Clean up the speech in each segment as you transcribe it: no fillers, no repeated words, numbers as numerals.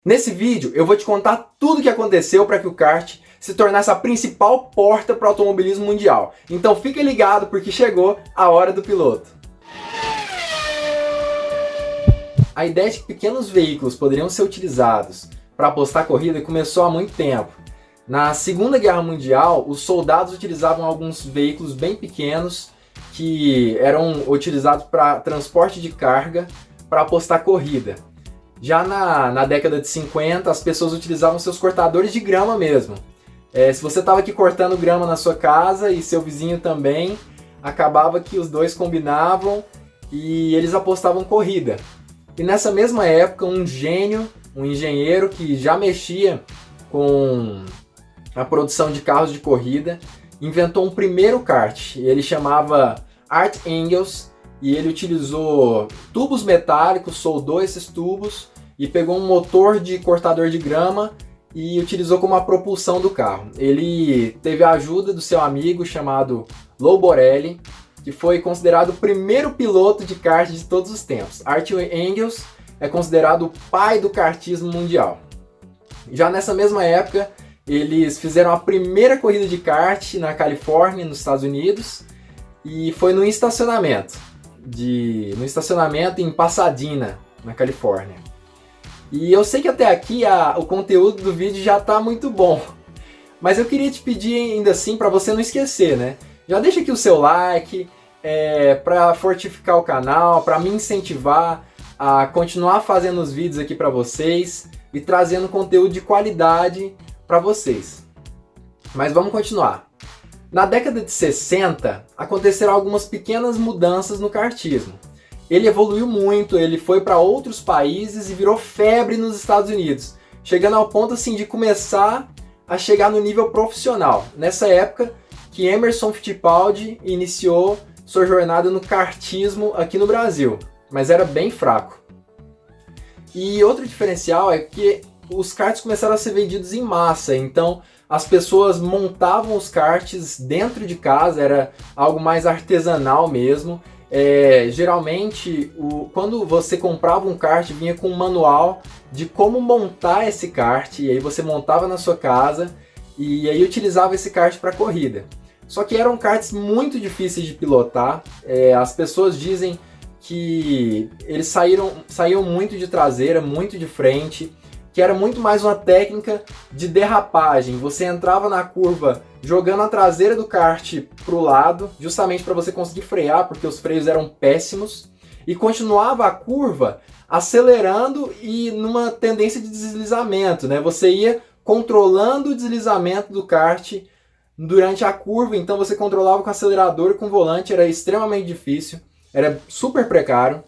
Nesse vídeo eu vou te contar tudo o que aconteceu para que o kart se tornasse a principal porta para o automobilismo mundial. Então fica ligado porque chegou a hora do piloto. A ideia de que pequenos veículos poderiam ser utilizados para apostar corrida começou há muito tempo. Na Segunda Guerra Mundial, os soldados utilizavam alguns veículos bem pequenos que eram utilizados para transporte de carga para apostar corrida. Já na década de 50, as pessoas utilizavam seus cortadores de grama mesmo. Se você estava aqui cortando grama na sua casa e seu vizinho também, acabava que os dois combinavam e eles apostavam corrida. E nessa mesma época, um engenheiro que já mexia com a produção de carros de corrida, inventou um primeiro kart. Ele chamava Art Engels e ele utilizou tubos metálicos, soldou esses tubos e pegou um motor de cortador de grama e utilizou como a propulsão do carro. Ele teve a ajuda do seu amigo chamado Lou Borelli, que foi considerado o primeiro piloto de kart de todos os tempos. Art Engels é considerado o pai do kartismo mundial. Já nessa mesma época, eles fizeram a primeira corrida de kart na Califórnia, nos Estados Unidos, e foi no estacionamento em Pasadena, na Califórnia. E eu sei que até aqui o conteúdo do vídeo já está muito bom, mas eu queria te pedir ainda assim para você não esquecer, né? Já deixa aqui o seu like, para fortificar o canal, para me incentivar a continuar fazendo os vídeos aqui para vocês e trazendo conteúdo de qualidade para vocês. Mas vamos continuar. Na década de 60, aconteceram algumas pequenas mudanças no kartismo. Ele evoluiu muito, ele foi para outros países e virou febre nos Estados Unidos, chegando ao ponto assim, de começar a chegar no nível profissional. Nessa época que Emerson Fittipaldi iniciou sua jornada no kartismo aqui no Brasil, mas era bem fraco. E outro diferencial é que os karts começaram a ser vendidos em massa, então as pessoas montavam os karts dentro de casa, era algo mais artesanal mesmo. Geralmente, quando você comprava um kart, vinha com um manual de como montar esse kart, e aí você montava na sua casa e aí utilizava esse kart para corrida. Só que eram karts muito difíceis de pilotar, as pessoas dizem que eles saíam muito de traseira, muito de frente, que era muito mais uma técnica de derrapagem. Você entrava na curva jogando a traseira do kart para o lado, justamente para você conseguir frear, porque os freios eram péssimos, e continuava a curva acelerando e numa tendência de deslizamento, né? Você ia controlando o deslizamento do kart durante a curva, então você controlava com o acelerador e com o volante, era extremamente difícil, era super precário.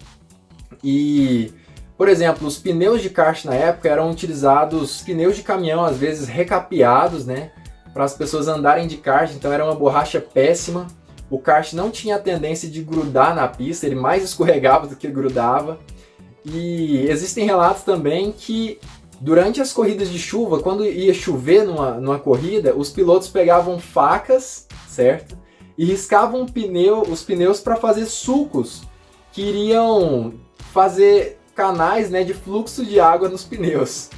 E, por exemplo, os pneus de kart na época eram utilizados, pneus de caminhão às vezes recapeados, né, para as pessoas andarem de kart, então era uma borracha péssima. O kart não tinha a tendência de grudar na pista, ele mais escorregava do que grudava. E existem relatos também que durante as corridas de chuva, quando ia chover numa corrida, os pilotos pegavam facas, certo? E riscavam os pneus para fazer sulcos que iriam fazer canais, né, de fluxo de água nos pneus.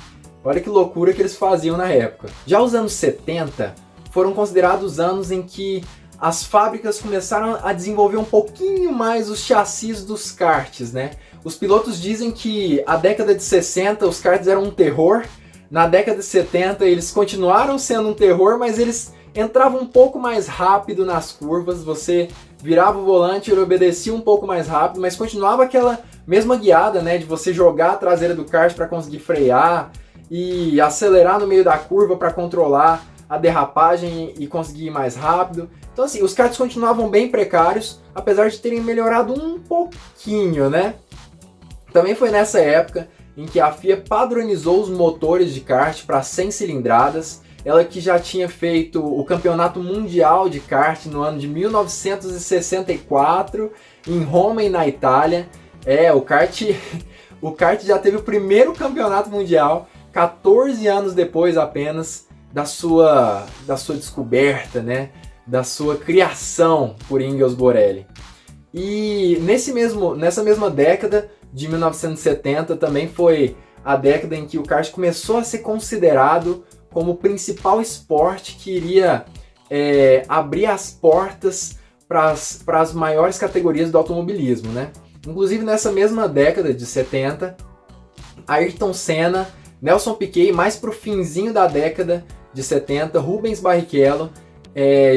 Olha que loucura que eles faziam na época. Já os anos 70 foram considerados anos em que as fábricas começaram a desenvolver um pouquinho mais os chassis dos karts, né? Os pilotos dizem que a década de 60 os karts eram um terror, na década de 70 eles continuaram sendo um terror, mas eles entravam um pouco mais rápido nas curvas, você virava o volante, ele obedecia um pouco mais rápido, mas continuava aquela mesma guiada, né, de você jogar a traseira do kart para conseguir frear e acelerar no meio da curva para controlar a derrapagem e conseguir ir mais rápido. Então assim, os karts continuavam bem precários, apesar de terem melhorado um pouquinho, né? Também foi nessa época em que a FIA padronizou os motores de kart para 100 cilindradas, ela que já tinha feito o campeonato mundial de kart no ano de 1964, em Roma e na Itália. O kart já teve o primeiro campeonato mundial, 14 anos depois apenas da sua descoberta, né? Da sua criação por Engels Borelli. E nessa mesma década de 1970 também foi a década em que o kart começou a ser considerado como o principal esporte que iria abrir as portas para as maiores categorias do automobilismo, né? Inclusive nessa mesma década de 70, Ayrton Senna, Nelson Piquet e mais pro finzinho da década de 70, Rubens Barrichello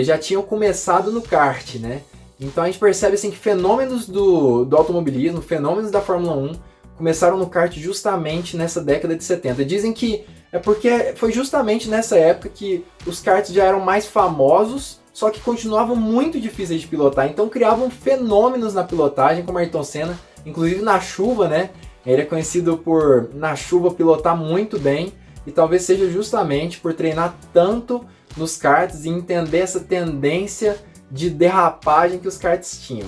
já tinham começado no kart, né? Então a gente percebe assim, que fenômenos do automobilismo, fenômenos da Fórmula 1 começaram no kart justamente nessa década de 70. Dizem que é porque foi justamente nessa época que os karts já eram mais famosos, só que continuavam muito difíceis de pilotar, então criavam fenômenos na pilotagem, como Ayrton Senna, inclusive na chuva, né? Ele é conhecido por, na chuva, pilotar muito bem, e talvez seja justamente por treinar tanto nos karts e entender essa tendência de derrapagem que os karts tinham.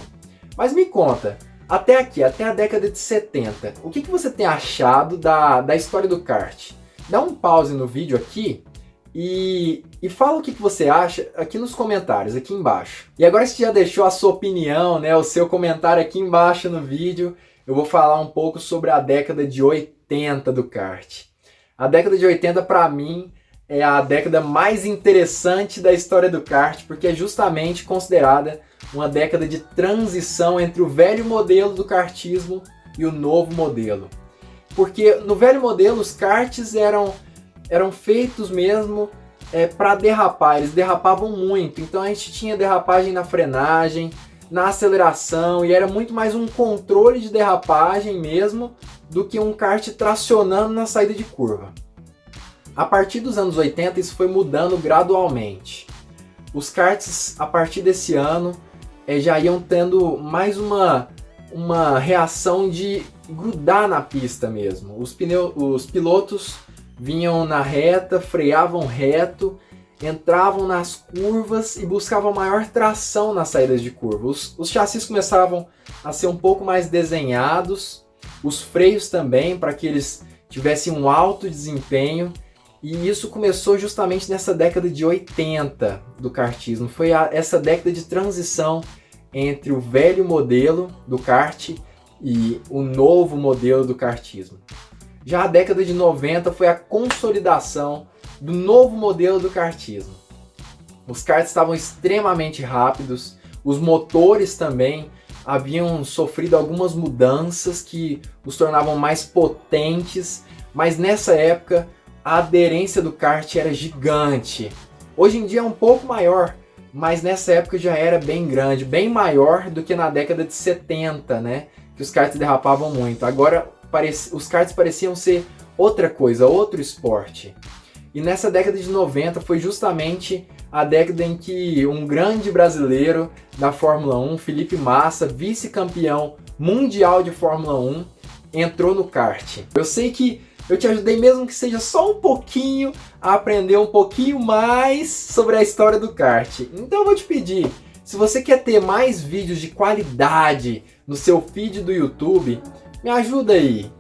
Mas me conta, até aqui, até a década de 70, o que você tem achado da história do kart? Dá um pause no vídeo aqui e fala o que você acha aqui nos comentários, aqui embaixo. E agora que você já deixou a sua opinião, né, o seu comentário aqui embaixo no vídeo, eu vou falar um pouco sobre a década de 80 do kart. A década de 80 para mim é a década mais interessante da história do kart, porque é justamente considerada uma década de transição entre o velho modelo do kartismo e o novo modelo. Porque no velho modelo os karts eram feitos mesmo para derrapar, eles derrapavam muito, então a gente tinha derrapagem na frenagem, na aceleração, e era muito mais um controle de derrapagem mesmo do que um kart tracionando na saída de curva. A partir dos anos 80 isso foi mudando gradualmente. Os karts a partir desse ano já iam tendo mais uma reação de grudar na pista mesmo. Os pilotos vinham na reta, freavam reto, entravam nas curvas e buscavam maior tração nas saídas de curva. Os chassis começavam a ser um pouco mais desenhados, os freios também, para que eles tivessem um alto desempenho, e isso começou justamente nessa década de 80 do kartismo. Foi essa década de transição entre o velho modelo do kart e o novo modelo do kartismo. Já a década de 90 foi a consolidação do novo modelo do kartismo. Os karts estavam extremamente rápidos, os motores também haviam sofrido algumas mudanças que os tornavam mais potentes, mas nessa época a aderência do kart era gigante. Hoje em dia é um pouco maior, mas nessa época já era bem grande, bem maior do que na década de 70, né? Que os karts derrapavam muito. Agora os karts pareciam ser outra coisa, outro esporte. E nessa década de 90 foi justamente a década em que um grande brasileiro da Fórmula 1, Felipe Massa, vice-campeão mundial de Fórmula 1, entrou no kart. Eu sei que eu te ajudei, mesmo que seja só um pouquinho, a aprender um pouquinho mais sobre a história do kart. Então eu vou te pedir, se você quer ter mais vídeos de qualidade no seu feed do YouTube, me ajuda aí.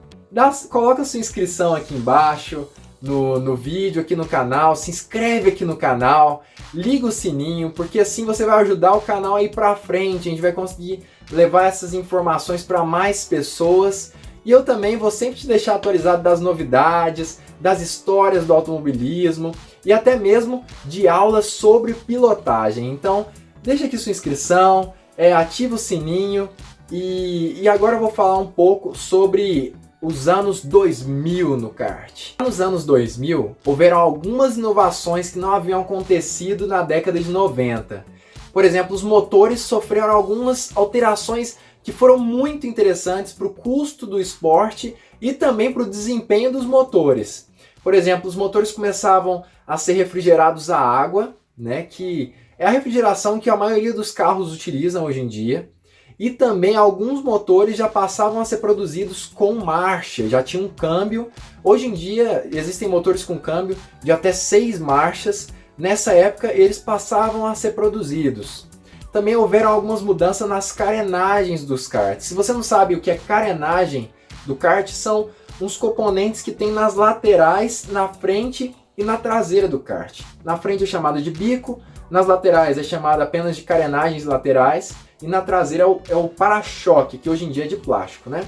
Coloca sua inscrição aqui embaixo, no vídeo, aqui no canal, se inscreve aqui no canal, liga o sininho, porque assim você vai ajudar o canal a ir pra frente, a gente vai conseguir levar essas informações para mais pessoas. E eu também vou sempre te deixar atualizado das novidades, das histórias do automobilismo e até mesmo de aulas sobre pilotagem. Então deixa aqui sua inscrição, ativa o sininho e agora eu vou falar um pouco sobre os anos 2000 no kart. Nos anos 2000 houveram algumas inovações que não haviam acontecido na década de 90. Por exemplo, os motores sofreram algumas alterações que foram muito interessantes para o custo do esporte e também para o desempenho dos motores. Por exemplo, os motores começavam a ser refrigerados a água, né, que é a refrigeração que a maioria dos carros utilizam hoje em dia. E também alguns motores já passavam a ser produzidos com marcha, já tinha um câmbio. Hoje em dia existem motores com câmbio de até 6 marchas. Nessa época eles passavam a ser produzidos. Também houveram algumas mudanças nas carenagens dos karts. Se você não sabe o que é carenagem do kart, são uns componentes que tem nas laterais, na frente e na traseira do kart. Na frente é chamado de bico, nas laterais é chamado apenas de carenagens laterais e na traseira é o para-choque, que hoje em dia é de plástico, né?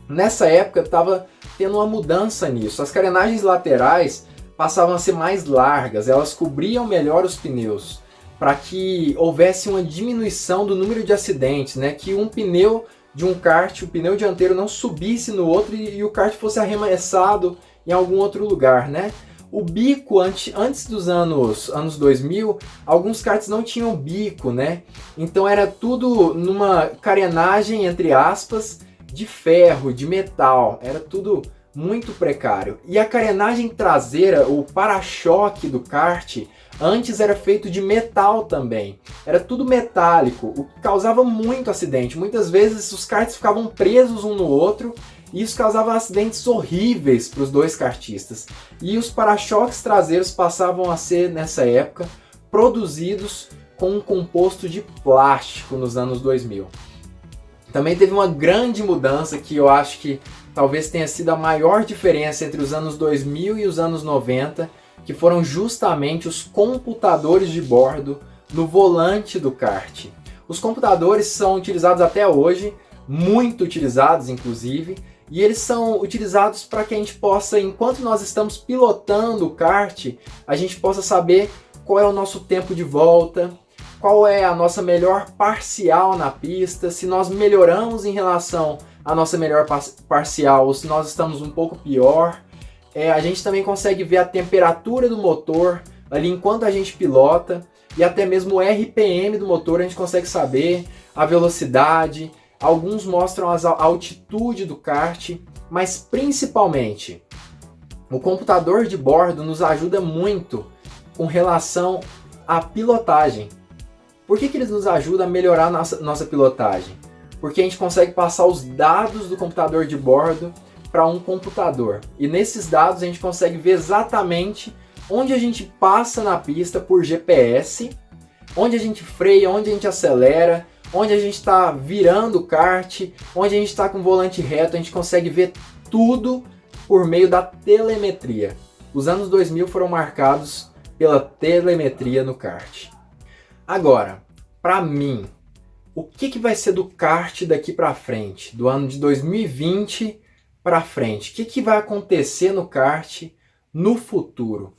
Nessa época estava tendo uma mudança nisso. As carenagens laterais passavam a ser mais largas, elas cobriam melhor os pneus, para que houvesse uma diminuição do número de acidentes, né? Que um pneu de um kart, o pneu dianteiro não subisse no outro e o kart fosse arremessado em algum outro lugar, né? O bico, antes dos anos 2000, alguns karts não tinham bico, né? Então era tudo numa carenagem, entre aspas, de ferro, de metal, era tudo muito precário. E a carenagem traseira, o para-choque do kart, antes era feito de metal também. Era tudo metálico, o que causava muito acidente. Muitas vezes os karts ficavam presos um no outro e isso causava acidentes horríveis para os dois kartistas. E os para-choques traseiros passavam a ser, nessa época, produzidos com um composto de plástico nos anos 2000. Também teve uma grande mudança que eu acho que talvez tenha sido a maior diferença entre os anos 2000 e os anos 90, que foram justamente os computadores de bordo no volante do kart. Os computadores são utilizados até hoje, muito utilizados inclusive, e eles são utilizados para que a gente possa, enquanto nós estamos pilotando o kart, a gente possa saber qual é o nosso tempo de volta, qual é a nossa melhor parcial na pista, se nós melhoramos em relação à nossa melhor parcial ou se nós estamos um pouco pior. A gente também consegue ver a temperatura do motor ali enquanto a gente pilota e até mesmo o RPM do motor a gente consegue saber, a velocidade, alguns mostram a altitude do kart, mas principalmente o computador de bordo nos ajuda muito com relação à pilotagem. Por que eles nos ajudam a melhorar nossa pilotagem? Porque a gente consegue passar os dados do computador de bordo para um computador. E nesses dados a gente consegue ver exatamente onde a gente passa na pista por GPS, onde a gente freia, onde a gente acelera, onde a gente está virando o kart, onde a gente está com o volante reto. A gente consegue ver tudo por meio da telemetria. Os anos 2000 foram marcados pela telemetria no kart. Agora, para mim, o que vai ser do kart daqui para frente, do ano de 2020 para frente? O que vai acontecer no kart no futuro?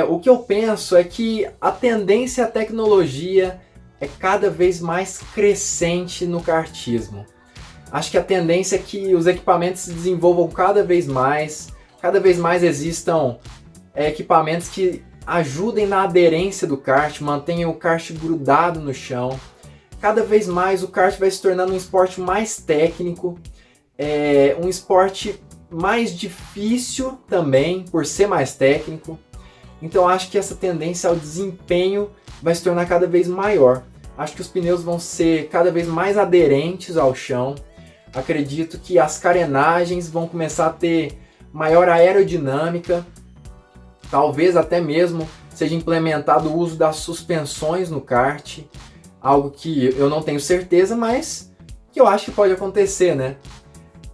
O que eu penso é que a tendência à tecnologia é cada vez mais crescente no kartismo. Acho que a tendência é que os equipamentos se desenvolvam cada vez mais existam equipamentos que ajudem na aderência do kart, mantenham o kart grudado no chão. Cada vez mais o kart vai se tornando um esporte mais técnico, um esporte mais difícil também, por ser mais técnico. Então acho que essa tendência ao desempenho vai se tornar cada vez maior. Acho que os pneus vão ser cada vez mais aderentes ao chão. Acredito que as carenagens vão começar a ter maior aerodinâmica. Talvez até mesmo seja implementado o uso das suspensões no kart. Algo que eu não tenho certeza, mas que eu acho que pode acontecer, né?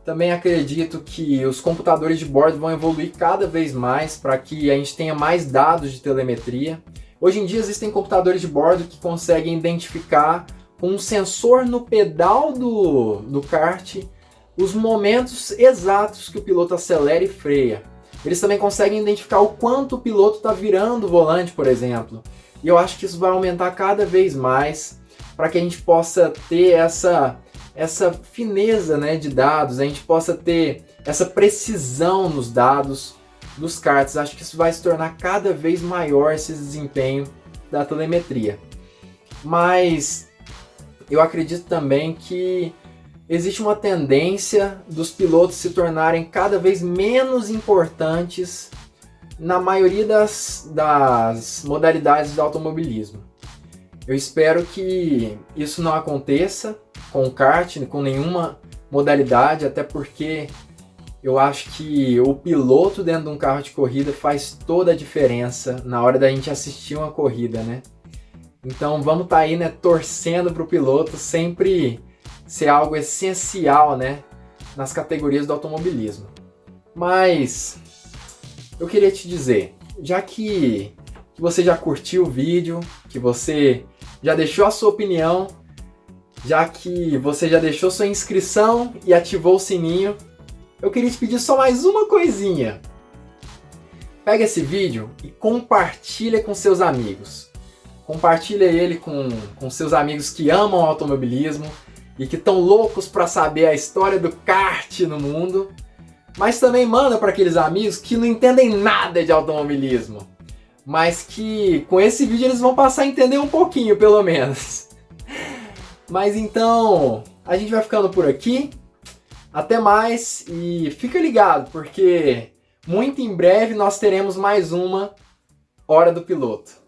Também acredito que os computadores de bordo vão evoluir cada vez mais para que a gente tenha mais dados de telemetria. Hoje em dia existem computadores de bordo que conseguem identificar com um sensor no pedal do kart os momentos exatos que o piloto acelera e freia. Eles também conseguem identificar o quanto o piloto está virando o volante, por exemplo. E eu acho que isso vai aumentar cada vez mais para que a gente possa ter essa fineza, né, de dados, a gente possa ter essa precisão nos dados dos karts. Acho que isso vai se tornar cada vez maior, esse desempenho da telemetria. Mas eu acredito também que existe uma tendência dos pilotos se tornarem cada vez menos importantes na maioria das modalidades do automobilismo. Eu espero que isso não aconteça com o kart, com nenhuma modalidade, até porque eu acho que o piloto dentro de um carro de corrida faz toda a diferença na hora da gente assistir uma corrida, né? Então vamos estar aí, né, torcendo para o piloto sempre ser algo essencial, né, nas categorias do automobilismo. Mas eu queria te dizer, já que você já curtiu o vídeo, que você já deixou a sua opinião, já que você já deixou sua inscrição e ativou o sininho, eu queria te pedir só mais uma coisinha. Pega esse vídeo e compartilha com seus amigos. Compartilha ele com seus amigos que amam automobilismo e que estão loucos para saber a história do kart no mundo. Mas também manda para aqueles amigos que não entendem nada de automobilismo, mas que com esse vídeo eles vão passar a entender um pouquinho, pelo menos. Mas então, a gente vai ficando por aqui. Até mais e fica ligado, porque muito em breve nós teremos mais uma Hora do Piloto.